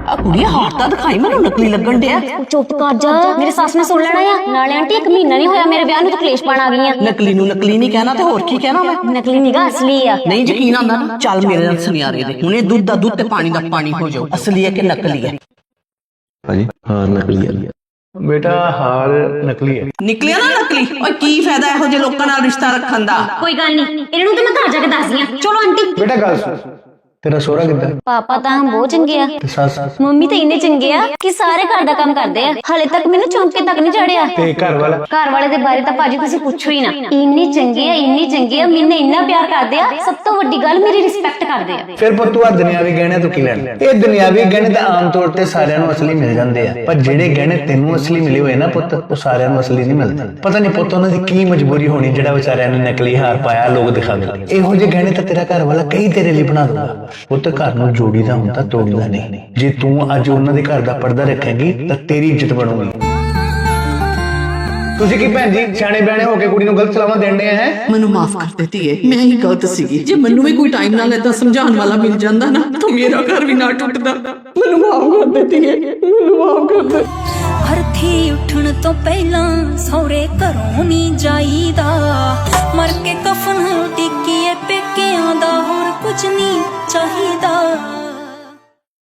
आ कुड़ी हाथ ता दिखाई मैनू नकली लगन दिया। चुप कर जा, मेरी सस ने सुन लेना है। नाले आंटी 1 महीना नहीं होया मेरे ब्याह नूं ते कलेश पाण आ गई। नकली नू नकली नहीं कहना ते होर की कहना मैं? नकली निगा असली आ। नहीं यकीन आंदा ना चल मेरे नाल सुनियारे दे हुणे दूध दा दूध ते पानी दा पानी हो जाओ। असली है कि नकली है? भाजी हाँ नकली है बेटा, हार नकली है। निकलिया ना नकली। ओए की फायदा इहो जे लोकां नाल रिश्ता रखण दा? कोई गल नहीं, इन्हू तो मैं घर जाके दसदी हां। चलो आंटी। बेटा गल सुन, तेरा सोहरा किद्दां? पापा ਤਾਂ ਬਹੁਤ ਚੰਗੇ ਆ ते सस? ਮੰਮੀ ਤਾਂ ਇੰਨੇ ਚੰਗੇ ਆ ਕਿ ਸਾਰੇ ਘਰ ਦਾ ਕੰਮ ਕਰਦੇ ਆ। ਹਾਲੇ ਤੱਕ ਮੈਨੂੰ ਚੌਂਕੇ ਤੱਕ ਨਹੀਂ ਚੜਿਆ। ते घर वाला? ਘਰ ਵਾਲੇ ਦੇ ਬਾਰੇ ਤਾਂ ਭਾਜੀ ਤੁਸੀਂ ਪੁੱਛੋ ਹੀ ਨਾ। ਇੰਨੇ ਚੰਗੇ ਆ, ਮੈਨੂੰ ਇੰਨਾ ਪਿਆਰ ਕਰਦੇ ਆ। ਸਭ ਤੋਂ ਵੱਡੀ ਗੱਲ ਮੇਰੀ ਰਿਸਪੈਕਟ ਕਰਦੇ ਆ। फिर पुत्त तू आ दुनियावी गहने तो की लैना? ये दुनियावी गहने तो आम तौर ते सारियां नूं असली मिल जांदे आ, पर ਜਿਹੜੇ गहने ਤੈਨੂੰ असली मिले होए ना पुत्त, ਉਹ ਸਾਰਿਆਂ ਨੂੰ असली नहीं मिलते। पता नहीं पुत्त ਉਹਨਾਂ ਦੀ ਕੀ ਮਜਬੂਰੀ ਹੋਣੀ ਜਿਹੜਾ ਵਿਚਾਰਿਆਂ ਨੇ ਨਕਲੀ ਹਾਰ ਪਾਇਆ ਲੋਕ ਦਿਖਾਵੇ। ਇਹੋ ਜਿਹੇ ਗਹਿਣੇ ਤਾਂ ਤੇਰਾ ਘਰ ਵਾਲਾ ਕਈ ਤੇਰੇ ਲਈ ਬਣਾ ਦੂਗਾ। ਪੁੱਤ ਘਰ ਨੂੰ ਜੋੜੀਦਾ ਹੁੰਦਾ, ਤੋੜੀਦਾ ਨਹੀਂ। ਜੇ ਤੂੰ ਅੱਜ ਉਹਨਾਂ ਦੇ ਘਰ ਦਾ ਪਰਦਾ ਰੱਖੇਂਗੀ ਤਾਂ ਤੇਰੀ ਇੱਜ਼ਤ ਬਣੂਗੀ। ਤੁਸੀਂ ਕੀ ਭੈਣ ਜੀ ਸਿਆਣੇ ਬਿਆਣੇ ਹੋ ਕੇ ਕੁੜੀ ਨੂੰ ਗਲਤ ਸਲਾਹਾਂ ਦੇਣ ਦੇ ਹੈ? ਮੈਨੂੰ ਮਾਫ ਕਰ ਦੇ ਧੀਏ, ਮੈਂ ਹੀ ਗਲਤ ਸੀਗੀ। ਜੇ ਮੈਨੂੰ ਵੀ ਕੋਈ ਟਾਈਮ ਨਾਲ ਏਦਾਂ ਸਮਝਾਉਣ ਵਾਲਾ ਮਿਲ ਜਾਂਦਾ ਨਾ ਤਾਂ ਮੇਰਾ ਘਰ ਵੀ ਨਾ ਟੁੱਟਦਾ। ਮੈਨੂੰ ਮਾਫ ਕਰ ਦੇ ਧੀਏ, ਮੈਨੂੰ ਮਾਫ ਕਰ ਦੇ। ਅਰਥੀ ਉੱਠਣ ਤੋਂ ਪਹਿਲਾਂ ਸਹੁਰੇ ਘਰੋਂ ਨਹੀਂ ਜਾਈਦਾ। ਮਰ ਕੇ ਕਫਨ ਟਿੱਕੀਏ ਪੇਕਿਆਂ ਦਾ, ਹੋਰ ਕੁਝ ਨਹੀਂ ਚਾਹੀਦਾ।